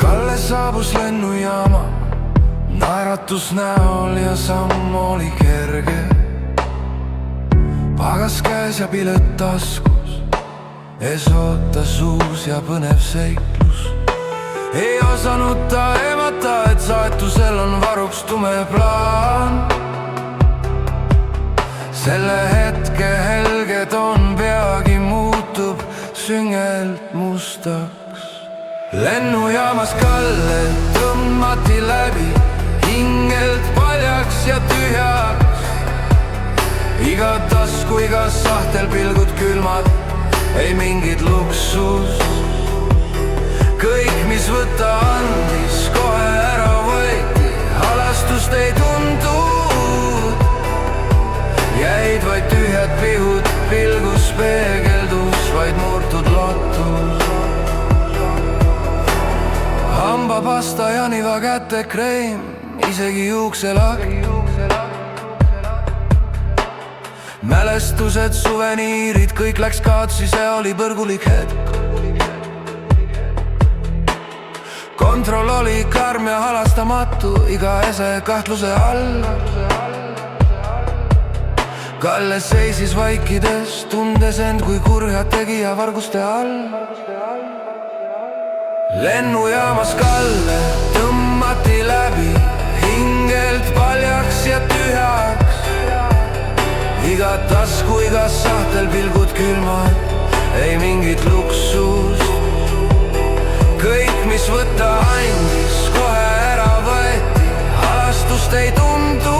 Kalle saabus lennujaama, naeratus näol ja samm oli kerge. Pagas käes ja pilet taskus, ees ootas uus ja põnev seiklus. Ei osanud ta emata, et saatusel on varuks tume plaan. Selle hetke helge toon peagi muutub süngelt mustaks. Lennujaamas Kalle tõmmati läbi, hingelt paljaks ja tühjaks. Iga tasku, iga sahtel pilgud külmad, ei mingit luksust. Kõik, mis võtta andis, kohe ära võeti, halastust ei tuntud. Jäid vaid tühjad pihud, pilgus peegeldus vaid murtud lottus. Hambapasta ja niva käte kreem, isegi juukselakk. Mälestused, suveniirid, kõik läks kaotsi, see oli põrgulik hetk. Kontroll oli karm ja halastamatu, iga ese kahtluse all. Kalle seisis vaikides, tundes end kui kurja tegija varguste all. Lennujaamas Kalle tõmmati läbi, hingelt paljaks ja tühjaks. Iga tasku, iga sahtel pilgud külmad, ei mingit luksust. Kõik, mis võtta andis, kohe ära võeti, halastust ei tundu.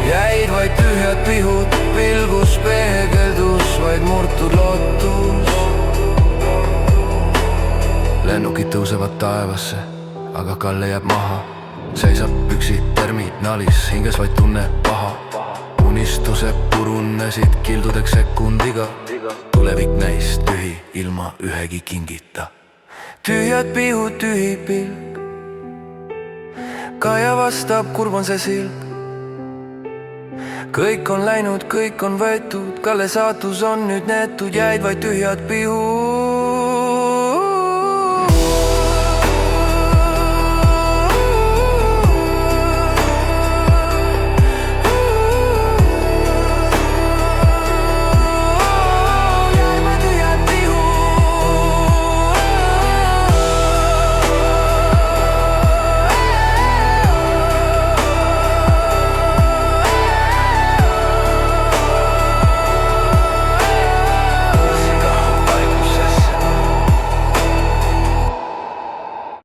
Jäid vaid tühjad pihud, pilgus peegeldus vaid murtud lottus. Lennukid tõusevad taevasse, aga Kalle jääb maha. Seisab üksi terminalis, hinges vaid tunne paha. Unistused purunesid kildudeks sekundiga. Tulevik näis tühi ilma ühegi kingita. Tühjad pihud, tühi pilk. Kaia vastab, kurb on see silk. Kõik on läinud, kõik on võetud, Kalle saatus on nüüd neetud, jäid vaid tühjad pihud.